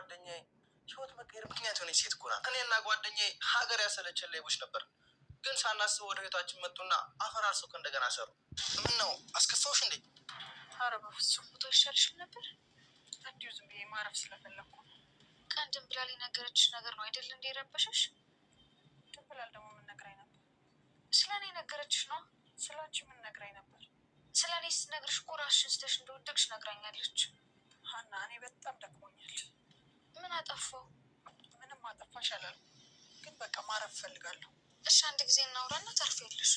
ጓደኛዬ ህይወት መቀየር ምክንያት የሆነች ሴት እኮ ናት። እኔና ጓደኛዬ ሀገር ያሰለችን ሌቦች ነበር፣ ግን ሳናስበው ወደ ቤታችን መጡና አፈራርሰው ከእንደገና ሰሩ። ምን ነው አስከፋውሽ እንዴ? ኧረ በፍጹም ፎቶ ይሻልሽም ነበር። እንዲሁ ዝም ብዬ ማረፍ ስለፈለኩ። ቀን ድንብላል የነገረችሽ ነገር ነው አይደል እንዴ የረበሸሽ? ድንብላል ደግሞ ምን ነግራኝ ነበር? ስለ እኔ ነገረችሽ ነው? ስለ አንቺ ምን ነግራኝ ነበር? ስለ እኔ ስትነግርሽ እኮ ራስሽን ስተሽ እንደወደቅሽ ነግራኛለች። ሀና እኔ በጣም ደክሞኛል። ምን አጠፋው? ምንም አጠፋሽ አላልኩም፣ ግን በቃ ማረፍ እፈልጋለሁ። እሺ አንድ ጊዜ እናውራና ታርፊያለሽ።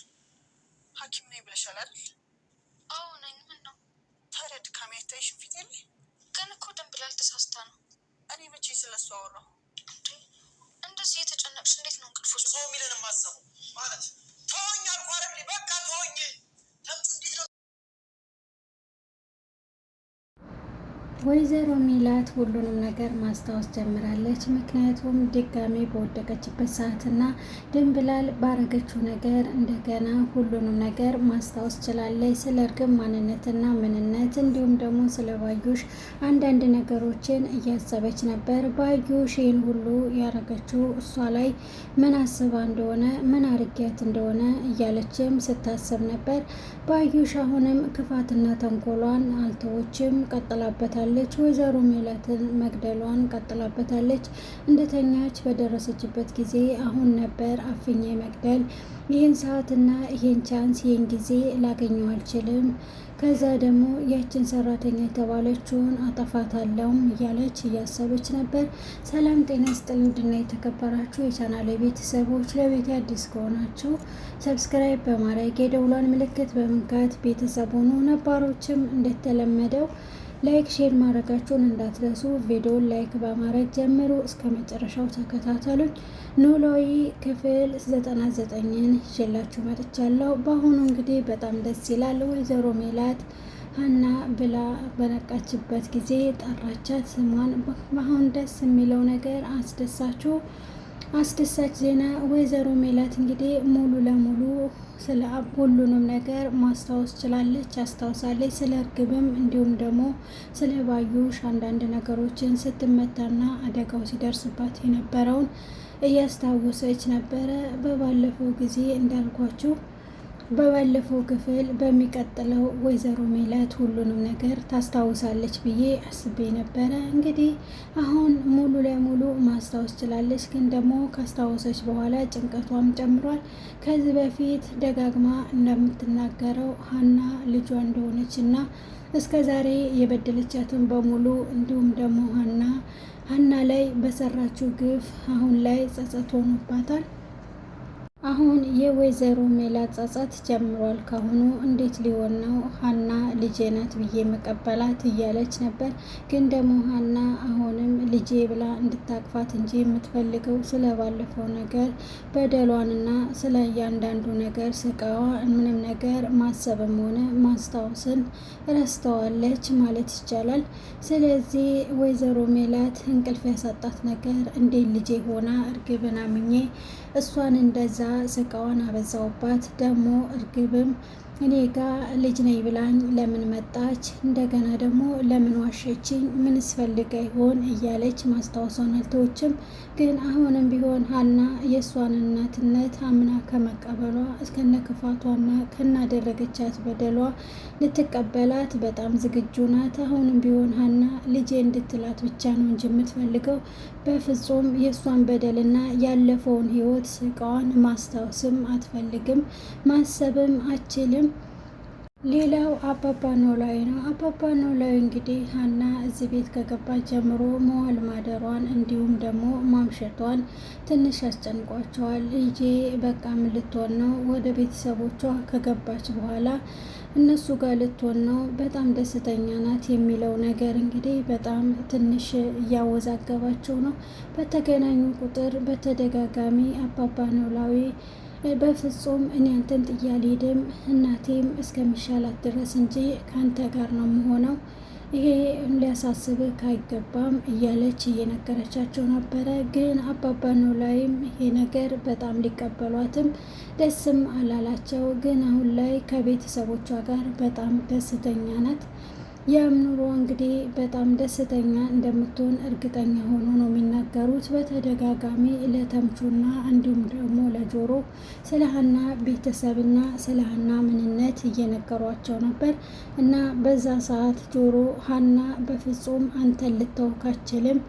ሐኪም ነኝ ብለሻል አይደል? አዎ ነኝ። ምን ነው ታዲያ ድካሜ አይታይሽም ፊቴ ላይ? ግን እኮ ድንብላል ተሳስታ ነው። እኔ መቼ ስለሱ አወራሁ እንዴ? እንደዚህ የተጨነቅሽ እንዴት ነው እንቅልፍ ውስጥ ሰው የሚለን ማሰቡ ማለት? ተወኝ አልኩ አይደል? በቃ ተወኝ። ወይዘሮ ሜላት ሁሉንም ነገር ማስታወስ ጀምራለች። ምክንያቱም ድጋሜ በወደቀችበት ሰዓትና ድንብላል ባረገችው ነገር እንደገና ሁሉንም ነገር ማስታወስ ችላለች። ስለ እርግብ ማንነትና ምንነት እንዲሁም ደግሞ ስለ ባዩሽ አንዳንድ ነገሮችን እያሰበች ነበር። ባዩሽ ይህን ሁሉ ያረገችው እሷ ላይ ምን አስባ እንደሆነ ምን አርጊያት እንደሆነ እያለችም ስታስብ ነበር። ባዩሽ አሁንም ክፋትና ተንኮሏን አልተወችም፣ ቀጥላበታል። ወይዘሮ ሜላትን መግደሏን ቀጥላበታለች። እንደተኛች በደረሰችበት ጊዜ አሁን ነበር አፍኜ መግደል፣ ይህን ሰዓትና ይህን ቻንስ ይህን ጊዜ ላገኘው አልችልም። ከዛ ደግሞ ያችን ሰራተኛ የተባለችውን አጠፋታለሁ እያለች እያሰበች ነበር። ሰላም ጤና ይስጥልኝ ውድና የተከበራችሁ የቻናሌ ቤተሰቦች፣ ለቤት አዲስ ከሆናችሁ ሰብስክራይብ በማድረግ የደውሏን ምልክት በመንካት ቤተሰብ ሆኑ። ነባሮችም እንደተለመደው ላይክ ሼር ማድረጋችሁን እንዳትረሱ። ቪዲዮን ላይክ በማድረግ ጀምሩ፣ እስከ መጨረሻው ተከታተሉኝ። ኖላዊ ክፍል 99ን ይዤላችሁ መጥቻለሁ። በአሁኑ እንግዲህ በጣም ደስ ይላል። ወይዘሮ ሜላት ሀና ብላ በነቃችበት ጊዜ ጠራቻት ስሟን። በአሁን ደስ የሚለው ነገር አስደሳች ዜና ወይዘሮ ሜላት እንግዲህ ሙሉ ለሙሉ ስለ ሁሉንም ነገር ማስታወስ ችላለች፣ አስታውሳለች። ስለ እርግብም እንዲሁም ደግሞ ስለ ባዩሽ አንዳንድ ነገሮችን ስትመታና አደጋው ሲደርስባት የነበረውን እያስታወሰች ነበረ። በባለፈው ጊዜ እንዳልኳችሁ በባለፈው ክፍል በሚቀጥለው ወይዘሮ ሜላት ሁሉንም ነገር ታስታውሳለች ብዬ አስቤ ነበረ። እንግዲህ አሁን ሙሉ ለሙሉ ማስታወስ ችላለች። ግን ደግሞ ካስታወሰች በኋላ ጭንቀቷም ጨምሯል። ከዚህ በፊት ደጋግማ እንደምትናገረው ሀና ልጇ እንደሆነች እና እስከ ዛሬ የበደለቻትን በሙሉ እንዲሁም ደግሞ ሀና ላይ በሰራችው ግፍ አሁን ላይ ጸጸት ሆኖባታል። አሁን የወይዘሮ ሜላት ጸጸት ጀምሯል። ካሁኑ እንዴት ሊሆን ነው ሀና ልጄ ናት ብዬ መቀበላት እያለች ነበር። ግን ደግሞ ሀና አሁንም ልጄ ብላ እንድታቅፋት እንጂ የምትፈልገው ስለ ባለፈው ነገር በደሏንና ስለ እያንዳንዱ ነገር ስቃዋ ምንም ነገር ማሰብም ሆነ ማስታወስን ረስተዋለች ማለት ይቻላል። ስለዚህ ወይዘሮ ሜላት እንቅልፍ ያሳጣት ነገር እንዴት ልጄ ሆና እርግብን አምኜ እሷን እንደዛ ስቃዋን አበዛውባት። ደግሞ እርግብም እኔ ጋ ልጅ ነኝ ብላኝ ለምን መጣች? እንደገና ደግሞ ለምን ዋሸችኝ? ምን ስፈልጋ ይሆን እያለች ማስታወሷን አልተወችም። ግን አሁንም ቢሆን ሀና የእሷን እናትነት አምና ከመቀበሏ እስከነ ክፋቷና ከናደረገቻት በደሏ ልትቀበላት በጣም ዝግጁ ናት። አሁንም ቢሆን ሀና ልጄ እንድትላት ብቻ ነው እንጂ የምትፈልገው በፍጹም የእሷን በደልና ያለፈውን ሕይወት ስቃዋን ማስታወስም አትፈልግም፣ ማሰብም አችልም። ሌላው አባባ ኖላዊ ነው። አባባ ኖላዊ እንግዲህ ሀና እዚህ ቤት ከገባች ጀምሮ መዋል ማደሯን እንዲሁም ደግሞ ማምሸቷን ትንሽ ያስጨንቋቸዋል። ልጄ በቃ ምን ልትሆን ነው? ወደ ቤተሰቦቿ ከገባች በኋላ እነሱ ጋር ልትሆን ነው፣ በጣም ደስተኛ ናት የሚለው ነገር እንግዲህ በጣም ትንሽ እያወዛገባቸው ነው። በተገናኙ ቁጥር በተደጋጋሚ አባባ ኖላዊ በፍጹም እኔ አንተን ጥዬ አልሄድም፣ እናቴም እስከሚሻላት ድረስ እንጂ ከአንተ ጋር ነው የምሆነው፣ ይሄ ሊያሳስብህ አይገባም እያለች እየነገረቻቸው ነበረ። ግን አባባ ኖላዊም ይሄ ነገር በጣም ሊቀበሏትም ደስም አላላቸው። ግን አሁን ላይ ከቤተሰቦቿ ጋር በጣም ደስተኛ ናት። ያም ኑሮ እንግዲህ በጣም ደስተኛ እንደምትሆን እርግጠኛ ሆኖ ነው የሚናገሩት። በተደጋጋሚ ለተምቹና እንዲሁም ደግሞ ለጆሮ ስለ ሀና ቤተሰብና ስለ ሀና ምንነት እየነገሯቸው ነበር እና በዛ ሰዓት ጆሮ ሀና በፍጹም አንተን ልተውክ አችልም፣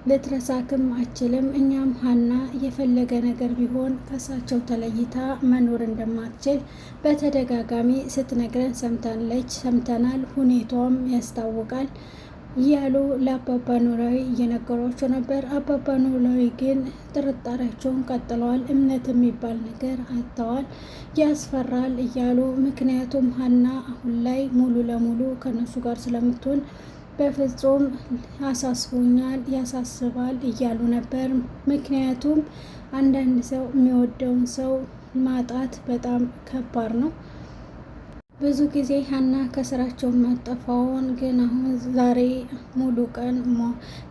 ልትረሳክም አችልም። እኛም ሀና የፈለገ ነገር ቢሆን ከሳቸው ተለይታ መኖር እንደማትችል በተደጋጋሚ ስትነግረን ሰምተናል። ሁኔታዋም ያስታውቃል እያሉ ለአባባ ኖላዊ እየነገሯቸው ነበር። አባባ ኖላዊ ግን ጥርጣሬያቸውን ቀጥለዋል። እምነት የሚባል ነገር አጥተዋል። ያስፈራል እያሉ ምክንያቱም ሀና አሁን ላይ ሙሉ ለሙሉ ከነሱ ጋር ስለምትሆን በፍጹም ያሳስቦኛል፣ ያሳስባል እያሉ ነበር። ምክንያቱም አንዳንድ ሰው የሚወደውን ሰው ማጣት በጣም ከባድ ነው። ብዙ ጊዜ ሀና ከስራቸው ማጠፋውን ግን አሁን ዛሬ ሙሉ ቀን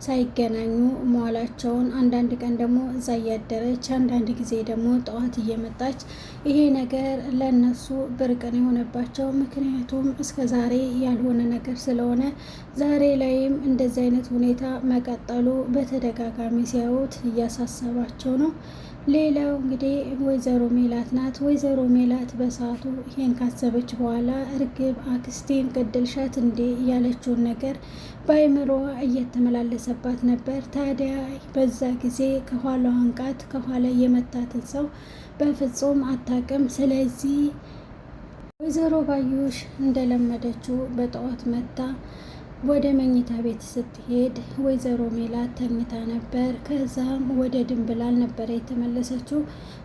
ሳይገናኙ መዋላቸውን፣ አንዳንድ ቀን ደግሞ እዛ እያደረች አንዳንድ ጊዜ ደግሞ ጠዋት እየመጣች ይሄ ነገር ለነሱ ብርቅን የሆነባቸው ምክንያቱም እስከ ዛሬ ያልሆነ ነገር ስለሆነ ዛሬ ላይም እንደዚህ አይነት ሁኔታ መቀጠሉ በተደጋጋሚ ሲያዩት እያሳሰባቸው ነው። ሌላው እንግዲህ ወይዘሮ ሜላት ናት። ወይዘሮ ሜላት በሰዓቱ ይሄን ካሰበች በኋላ እርግብ አክስቴን ገደልሻት እንዴ ያለችውን ነገር በአይምሮዋ እየተመላለሰባት ነበር። ታዲያ በዛ ጊዜ ከኋላ አንቃት ከኋላ የመታትን ሰው በፍጹም አታውቅም። ስለዚህ ወይዘሮ ባዩሽ እንደለመደችው በጠዋት መታ ወደ መኝታ ቤት ስትሄድ ወይዘሮ ሜላት ተኝታ ነበር። ከዛም ወደ ድንብላል ነበረ የተመለሰችው።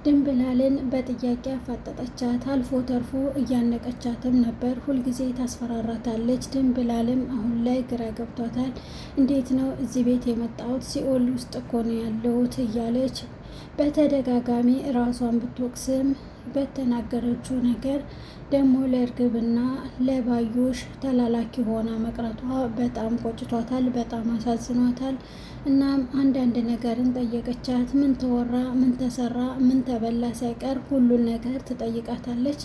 ድንብላልን በጥያቄ አፋጠጠቻት። አልፎ ተርፎ እያነቀቻትም ነበር። ሁልጊዜ ታስፈራራታለች። ድንብላልም አሁን ላይ ግራ ገብቷታል። እንዴት ነው እዚህ ቤት የመጣሁት? ሲኦል ውስጥ እኮ ነው ያለሁት እያለች በተደጋጋሚ ራሷን ብትወቅስም በተናገረችው ነገር ደግሞ ለእርግብና ለባዩሽ ተላላኪ ሆና መቅረቷ በጣም ቆጭቷታል፣ በጣም አሳዝኗታል። እናም አንዳንድ ነገርን ጠየቀቻት። ምን ተወራ፣ ምን ተሰራ፣ ምን ተበላ ሳይቀር ሁሉን ነገር ትጠይቃታለች።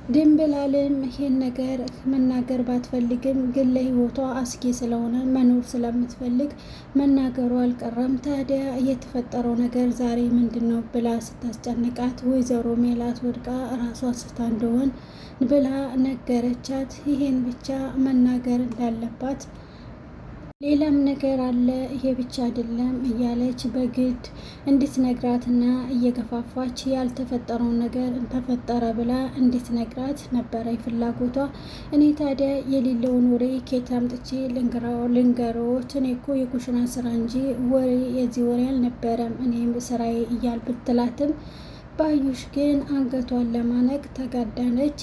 ድንብላልም ይሄን ነገር መናገር ባትፈልግም ግን ለሕይወቷ አስጊ ስለሆነ መኖር ስለምትፈልግ መናገሩ አልቀረም። ታዲያ የተፈጠረው ነገር ዛሬ ምንድን ነው ብላ ስታስጨንቃት ወይዘሮ ሜላት ወድቃ ራሷን ስታ እንደሆን ብላ ነገረቻት። ይሄን ብቻ መናገር እንዳለባት ሌላም ነገር አለ ይሄ ብቻ አይደለም እያለች በግድ እንድትነግራትና እየገፋፋች ያልተፈጠረውን ነገር ተፈጠረ ብላ እንድትነግራት ነበረ ፍላጎቷ። እኔ ታዲያ የሌለውን ወሬ ኬት አምጥቼ ልንገሮት? እኔ እኮ የኩሽና ስራ እንጂ ወሬ የዚህ ወሬ አልነበረም እኔም ስራዬ እያል ብትላትም ባዩሽ ግን አንገቷን ለማነቅ ተጋዳነች።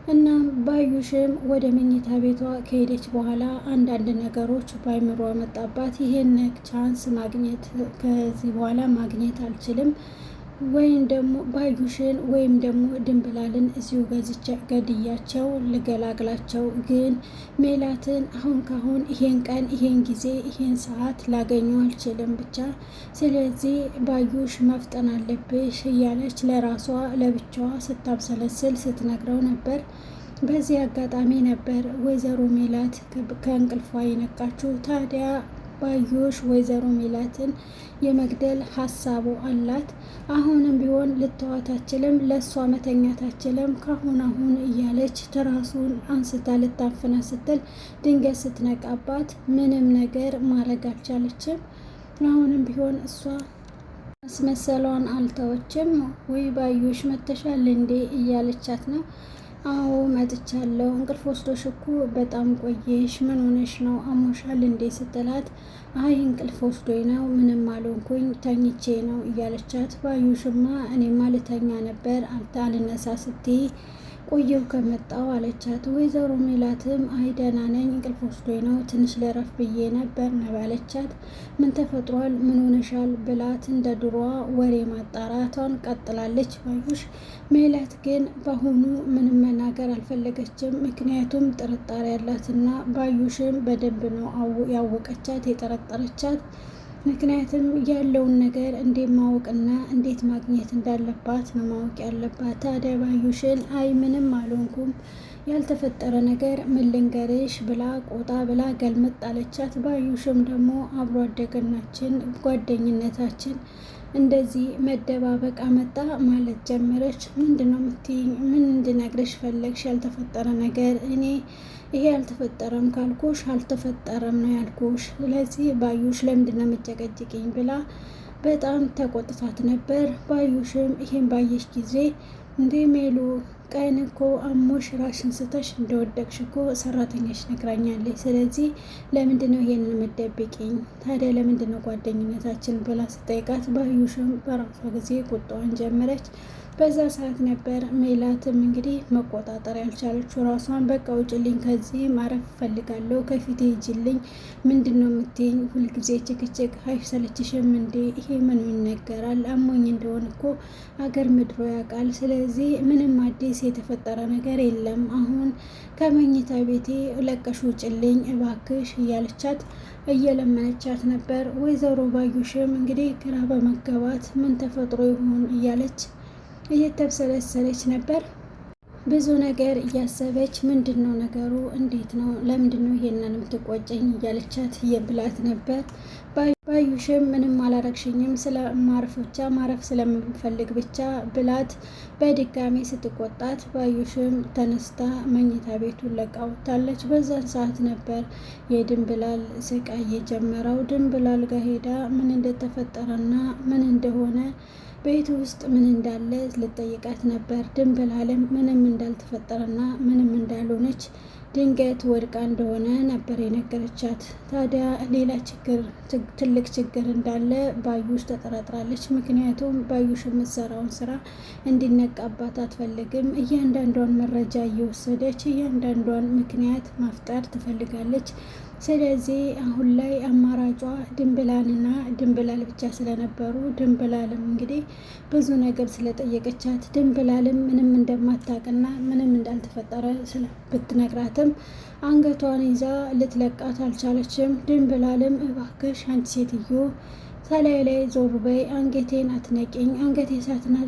እናም ባዩሽም ወደ መኝታ ቤቷ ከሄደች በኋላ አንዳንድ ነገሮች በአይምሮ መጣባት። ይሄን ቻንስ ማግኘት ከዚህ በኋላ ማግኘት አልችልም፣ ወይም ደግሞ ባዩሽን ወይም ደግሞ ድንብላልን እዚሁ ገድያቸው ልገላግላቸው። ግን ሜላትን አሁን ካሁን ይሄን ቀን ይሄን ጊዜ ይሄን ሰዓት ላገኘው አልችልም ብቻ። ስለዚህ ባዩሽ መፍጠን አለብሽ እያለች ለራሷ ለብቻዋ ስታብሰለስል ስትነግረው ነበር። በዚህ አጋጣሚ ነበር ወይዘሮ ሜላት ከእንቅልፏ የነቃችው። ታዲያ ባዩሽ ወይዘሮ ሜላትን የመግደል ሀሳቡ አላት። አሁንም ቢሆን ልተዋት አትችልም፣ ለእሷ መተኛት አትችልም። ካሁን አሁን እያለች ትራሱን አንስታ ልታፍና ስትል ድንገት ስትነቃባት ምንም ነገር ማድረግ አልቻለችም። አሁንም ቢሆን እሷ አስመሰሏን አልተወችም። ወይ ባዩሽ መተሻል እንዴ እያለቻት ነው። አዎ መጥቻለሁ። እንቅልፍ ወስዶሽ እኮ በጣም ቆየሽ። ምን ሆነሽ ነው? አሞሻል እንዴ ስትላት አይ እንቅልፍ ወስዶኝ ነው፣ ምንም አልሆንኩኝ ተኝቼ ነው እያለቻት ባዩሽማ እኔማ ልተኛ ነበር አልነሳ ስትይ ቆየው ከመጣው አለቻት። ወይዘሮ ሜላትም አይ ደህና ነኝ እንቅልፍ ወስዶኝ ነው ትንሽ ለረፍ ብዬ ነበር አለቻት። ምን ተፈጥሯል? ምን ሆነሻል? ብላት እንደ ድሮዋ ወሬ ማጣራቷን ቀጥላለች ባዩሽ። ሜላት ግን በአሁኑ ምንም መናገር አልፈለገችም። ምክንያቱም ጥርጣሬ ያላትና ባዩሽም በደንብ ነው ያወቀቻት የጠረጠረቻት። ምክንያቱም ያለውን ነገር እንዴት ማወቅና እንዴት ማግኘት እንዳለባት ነው ማወቅ ያለባት። ታዲያ ባዩሽን አይ ምንም አልሆንኩም ያልተፈጠረ ነገር ምን ልንገርሽ ብላ ቆጣ ብላ ገልመጥ አለቻት። ባዩሽም ደግሞ አብሮ አደግናችን ጓደኝነታችን እንደዚህ መደባበቅ አመጣ ማለት ጀመረች። ምንድነው የምትይኝ? ምን እንድነግርሽ ፈለግሽ? ያልተፈጠረ ነገር እኔ ይሄ አልተፈጠረም ካልኩሽ አልተፈጠረም ነው ያልኩሽ። ስለዚህ ባዩሽ ለምንድነው የምጨቀጭቅኝ ብላ በጣም ተቆጥታት ነበር። ባዩሽም ይሄን ባየሽ ጊዜ እንዴ ሜሉ ቀን እኮ አሞሽ ራሽን ስተሽ እንደወደቅሽ እኮ ሰራተኛሽ ነግራኛለች። ስለዚህ ለምንድነው ይሄንን የምትደብቂኝ? ታዲያ ለምንድነው ጓደኝነታችን ብላ ስጠይቃት ባዩሽም በራሷ ጊዜ ቁጣዋን ጀመረች። በዛ ሰዓት ነበር ሜላትም እንግዲህ መቆጣጠር ያልቻለችው ራሷን። በቃ ውጭልኝ፣ ከዚህ ማረፍ እፈልጋለሁ፣ ከፊቴ ሂጂልኝ። ምንድን ነው የምትይኝ? ሁልጊዜ ጭቅጭቅ አይሰለችሽም እንዴ? ይሄ ምን ይነገራል? አሞኝ እንደሆን እኮ አገር ምድሮ ያውቃል። ስለዚህ ምንም አዲስ የተፈጠረ ነገር የለም። አሁን ከመኝታ ቤቴ ለቀሽ ውጭልኝ እባክሽ እያለቻት እየለመነቻት ነበር። ወይዘሮ ባዩሽም እንግዲህ ግራ በመገባት ምን ተፈጥሮ ይሆን እያለች እየተብሰለሰለች ነበር። ብዙ ነገር እያሰበች ምንድን ነው ነገሩ? እንዴት ነው? ለምንድን ነው ይሄንን የምትቆጨኝ? እያለቻት እየብላት ነበር። ባዩሽም ምንም አላረግሽኝም፣ ስለማረፍ ብቻ ማረፍ ስለምፈልግ ብቻ ብላት በድጋሚ ስትቆጣት ባዩሽም ተነስታ መኝታ ቤቱን ለቃ ወጥታለች። በዛን ሰዓት ነበር የድንብላል ስቃይ የጀመረው። ድንብላል ጋር ሄዳ ምን እንደተፈጠረና ምን እንደሆነ ቤት ውስጥ ምን እንዳለ ልጠይቃት ነበር። ድንብላልም ምንም እንዳልተፈጠረና ምንም እንዳልሆነች ድንገት ወድቃ እንደሆነ ነበር የነገረቻት። ታዲያ ሌላ ትልቅ ችግር እንዳለ ባዩሽ ተጠራጥራለች። ምክንያቱም ባዩሽ የምትሰራውን ስራ እንዲነቃባት አትፈልግም። እያንዳንዷን መረጃ እየወሰደች እያንዳንዷን ምክንያት ማፍጠር ትፈልጋለች። ስለዚህ አሁን ላይ አማራጯ ድንብላልና ድንብላል ብቻ ስለነበሩ ድንብላልም እንግዲህ ብዙ ነገር ስለጠየቀቻት ድንብላልም ምንም እንደማታውቅና ምንም እንዳልተፈጠረ ብትነግራትም አንገቷን ይዛ ልትለቃት አልቻለችም። ድንብላልም እባክሽ አንቺ ሴትዮ ከላይ ላይ ዞር በይ፣ አንገቴን አትነቂኝ፣ አንገቴ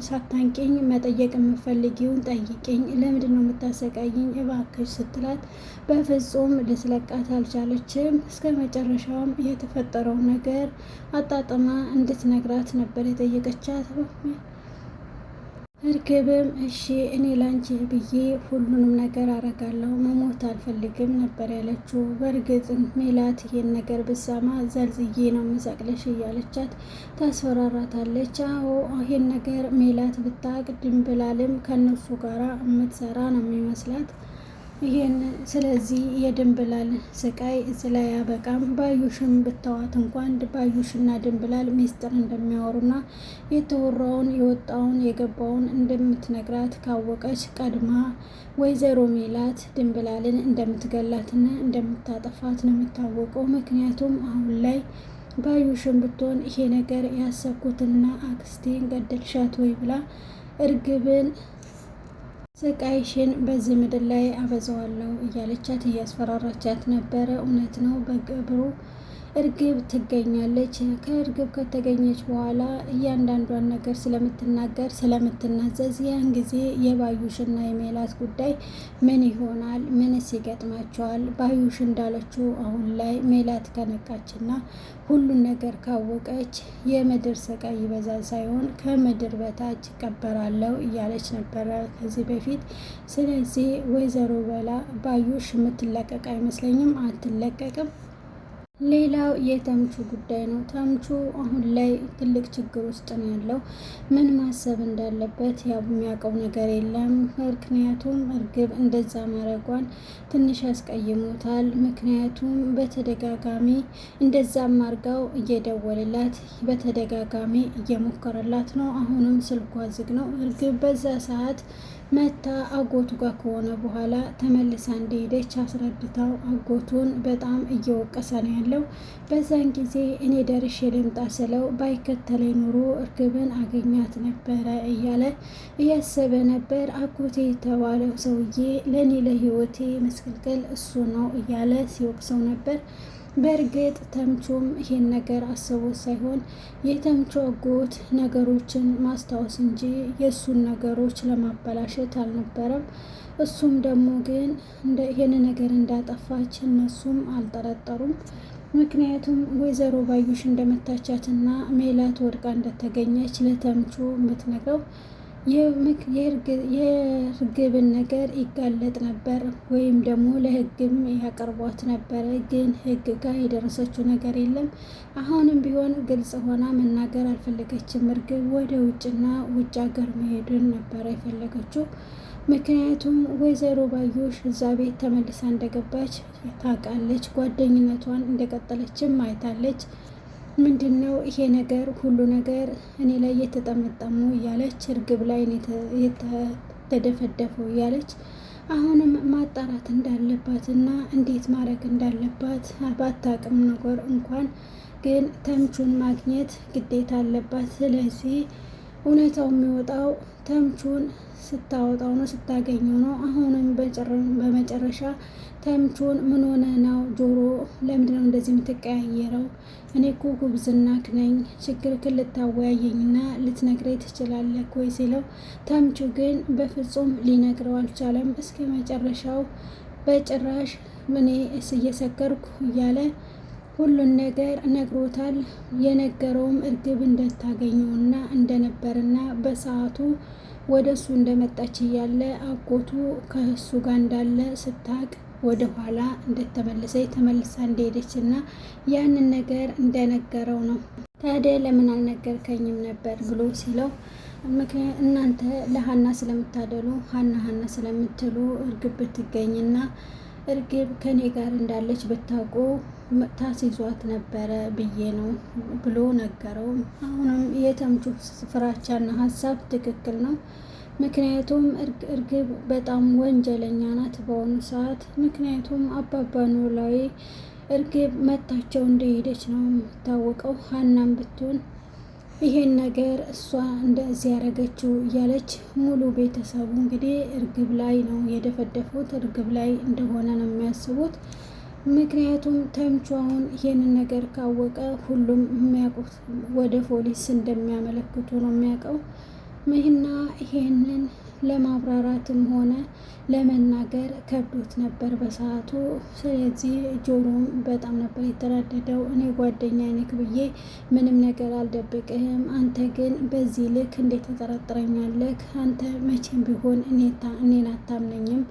ሳታንቂኝ መጠየቅ የምፈልጊውን ጠይቂኝ፣ ለምንድን ነው የምታሰቃይኝ እባክሽ ስትላት በፍጹም ልትለቃት አልቻለችም። እስከ መጨረሻውም የተፈጠረውን ነገር አጣጥማ እንድትነግራት ነበር የጠየቀቻት። እርግብም እሺ እኔ ላንቺ ብዬ ሁሉንም ነገር አረጋለሁ፣ መሞት አልፈልግም ነበር ያለችው። በእርግጥ ሜላት ይሄን ነገር ብሰማ ዘልዝዬ ነው መሰቅለሽ እያለቻት ታስፈራራታለች። አዎ ይሄን ነገር ሜላት ብታቅ ድንብላልም ከነሱ ጋራ የምትሰራ ነው የሚመስላት። ስለዚህ የድንብላል ስቃይ እዚህ ላይ አያበቃም። ባዩሽም ብተዋት እንኳን ባዩሽና ድንብላል ሚስጥር እንደሚያወሩና የተወራውን የወጣውን የገባውን እንደምትነግራት ካወቀች ቀድማ ወይዘሮ ሜላት ድንብላልን እንደምትገላትና እንደምታጠፋት ነው የሚታወቀው። ምክንያቱም አሁን ላይ ባዩሽም ብትሆን ይሄ ነገር ያሰብኩትና አክስቴን ገደልሻት ወይ ብላ እርግብን ስቃይሽን በዚህ ምድር ላይ አበዛዋለሁ እያለቻት እያስፈራራቻት ነበረ። እውነት ነው። በቅብሩ እርግብ ትገኛለች። ከእርግብ ከተገኘች በኋላ እያንዳንዷን ነገር ስለምትናገር ስለምትናዘዝ ያን ጊዜ የባዩሽና የሜላት ጉዳይ ምን ይሆናል? ምንስ ይገጥማቸዋል? ባዩሽ እንዳለችው አሁን ላይ ሜላት ከነቃችና ሁሉን ነገር ካወቀች የምድር ስቃይ ይበዛል ሳይሆን ከምድር በታች ይቀበራለሁ እያለች ነበረ ከዚህ በፊት። ስለዚህ ወይዘሮ ባዩሽ የምትለቀቅ አይመስለኝም፣ አትለቀቅም። ሌላው የተምቹ ጉዳይ ነው። ተምቹ አሁን ላይ ትልቅ ችግር ውስጥ ነው ያለው። ምን ማሰብ እንዳለበት የሚያውቀው ነገር የለም። ምክንያቱም እርግብ እንደዛ ማድረጓን ትንሽ ያስቀይሞታል። ምክንያቱም በተደጋጋሚ እንደዛም አድርጋው እየደወለላት በተደጋጋሚ እየሞከረላት ነው። አሁንም ስልኳ ዝግ ነው። እርግብ በዛ ሰዓት መታ አጎቱ ጋር ከሆነ በኋላ ተመልሳ እንደሄደች አስረድታው አጎቱን በጣም እየወቀሰ ነው ያለው። በዛን ጊዜ እኔ ደርሼ ልምጣ ስለው ባይከተለኝ ኑሮ እርግብን አገኛት ነበረ እያለ እያሰበ ነበር። አጎቴ የተባለው ሰውዬ ለእኔ ለህይወቴ መስቀልቅል እሱ ነው እያለ ሲወቅሰው ነበር። በእርግጥ ተምቹም ይሄን ነገር አስቦት ሳይሆን የተምቹ አጎት ነገሮችን ማስታወስ እንጂ የእሱን ነገሮች ለማበላሸት አልነበረም። እሱም ደግሞ ግን ይሄን ነገር እንዳጠፋች እነሱም አልጠረጠሩም። ምክንያቱም ወይዘሮ ባዩሽ እንደመታቻትና ሜላት ወድቃ እንደተገኘች ለተምቹ የምትነግረው የእርግብን ነገር ይጋለጥ ነበር ወይም ደግሞ ለሕግም ያቀርቧት ነበረ። ግን ሕግ ጋር የደረሰችው ነገር የለም። አሁንም ቢሆን ግልጽ ሆና መናገር አልፈለገችም። እርግብ ወደ ውጭና ውጭ ሀገር መሄድን ነበረ የፈለገችው። ምክንያቱም ወይዘሮ ባዩሽ እዛ ቤት ተመልሳ እንደገባች ታውቃለች። ጓደኝነቷን እንደቀጠለችም አይታለች። ምንድን ነው ይሄ ነገር ሁሉ ነገር እኔ ላይ የተጠመጠሙ እያለች እርግብ ላይ የተደፈደፈው እያለች አሁንም ማጣራት እንዳለባት እና እንዴት ማድረግ እንዳለባት ባታውቅም ነገር እንኳን ግን ተምቹን ማግኘት ግዴታ አለባት። ስለዚህ እውነታው የሚወጣው ተምቹን ስታወጣው ነው፣ ስታገኘው ነው። አሁንም በመጨረሻ ተምቹን ምን ሆነ ነው ጆሮ፣ ለምንድነው እንደዚህ የምትቀያየረው? እኔ እኮ ጉብዝናክ ነኝ፣ ችግርክን ልታወያየኝና ልትነግረኝ ትችላለህ ወይ ሲለው፣ ተምቹ ግን በፍጹም ሊነግረው አልቻለም። እስከ መጨረሻው በጭራሽ እኔ እየሰከርኩ እያለ ሁሉን ነገር ነግሮታል። የነገረውም እርግብ እንደታገኘውና እንደነበርና በሰዓቱ ወደ እሱ እንደመጣች እያለ አጎቱ ከእሱ ጋር እንዳለ ስታቅ ወደ ኋላ ተመልሳ እንደሄደች እና ያንን ነገር እንደነገረው ነው። ታዲያ ለምን አልነገርከኝም ነበር ብሎ ሲለው፣ ምክንያት እናንተ ለሀና ስለምታደሉ ሀና ስለምትሉ እርግብ ብትገኝና እርግብ ከኔ ጋር እንዳለች ብታውቁ ታስይዟት ነበረ ብዬ ነው ብሎ ነገረው። አሁንም የተምቹ ፍራቻና ሀሳብ ትክክል ነው። ምክንያቱም እርግብ በጣም ወንጀለኛ ናት በአሁኑ ሰዓት። ምክንያቱም አባባ ኖላዊ እርግብ መታቸው እንደሄደች ነው የሚታወቀው። ሀናም ብትሆን ይሄን ነገር እሷ እንደዚህ ያደረገችው እያለች ሙሉ ቤተሰቡ እንግዲህ እርግብ ላይ ነው የደፈደፉት፣ እርግብ ላይ እንደሆነ ነው የሚያስቡት። ምክንያቱም ተምቹ አሁን ይሄንን ነገር ካወቀ ሁሉም የሚያውቁት ወደ ፖሊስ እንደሚያመለክቱ ነው የሚያውቀው። ይህና ይሄንን ለማብራራትም ሆነ ለመናገር ከብዶት ነበር በሰዓቱ። ስለዚህ ጆሮም በጣም ነበር የተናደደው። እኔ ጓደኛ ነክ ብዬ ምንም ነገር አልደብቅህም፣ አንተ ግን በዚህ ልክ እንዴት ተጠራጥረኛለህ? አንተ መቼም ቢሆን እኔን አታምነኝም።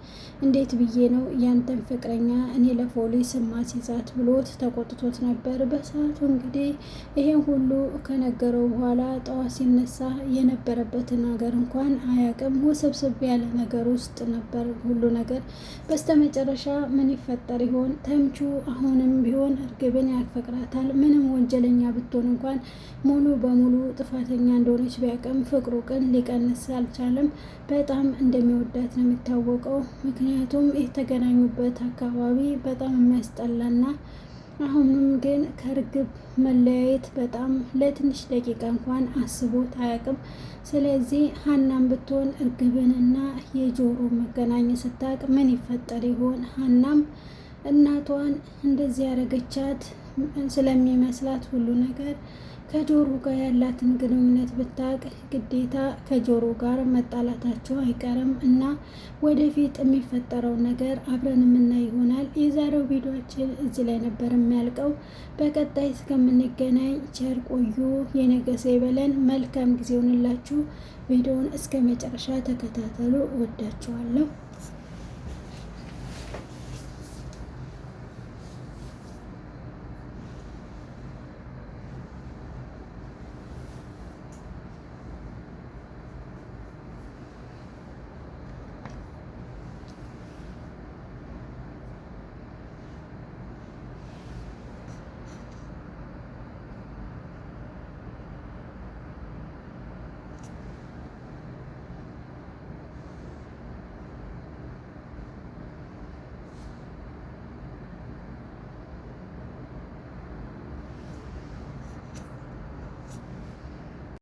እንዴት ብዬ ነው ያንተን ፍቅረኛ እኔ ለፖሊስ ማስይዛት ብሎት ተቆጥቶት ነበር በሰዓቱ። እንግዲህ ይሄን ሁሉ ከነገረው በኋላ ጠዋት ሲነሳ የነበረበትን ነገር እንኳን አያውቅም። ውስብስብ ያለ ነገር ውስጥ ነበር ሁሉ ነገር። በስተመጨረሻ ምን ይፈጠር ይሆን? ተምቹ አሁንም ቢሆን እርግብን ያፈቅራታል። ምንም ወንጀለኛ ብትሆን እንኳን ሙሉ በሙሉ ጥፋተኛ እንደሆነች ቢያውቅም ፍቅሩ ግን ሊቀንስ አልቻለም። በጣም እንደሚወዳት ነው የሚታወቀው። ምክንያቱም የተገናኙበት አካባቢ በጣም የሚያስጠላና አሁንም ግን ከእርግብ መለያየት በጣም ለትንሽ ደቂቃ እንኳን አስቦት አያውቅም። ስለዚህ ሀናም ብትሆን እርግብንና የጆሮ መገናኘት ስታውቅ ምን ይፈጠር ይሆን? ሀናም እናቷን እንደዚህ ያደረገቻት ስለሚመስላት ሁሉ ነገር ከጆሮ ጋር ያላትን ግንኙነት ብታውቅ ግዴታ ከጆሮ ጋር መጣላታቸው አይቀርም እና ወደፊት የሚፈጠረው ነገር አብረን የምናይ ይሆናል። የዛሬው ቪዲዮችን እዚህ ላይ ነበር የሚያልቀው። በቀጣይ እስከምንገናኝ ቸር ቆዩ። የነገ ሰው ይበለን። መልካም ጊዜ ሆንላችሁ። ቪዲዮውን እስከ መጨረሻ ተከታተሉ። እወዳችኋለሁ።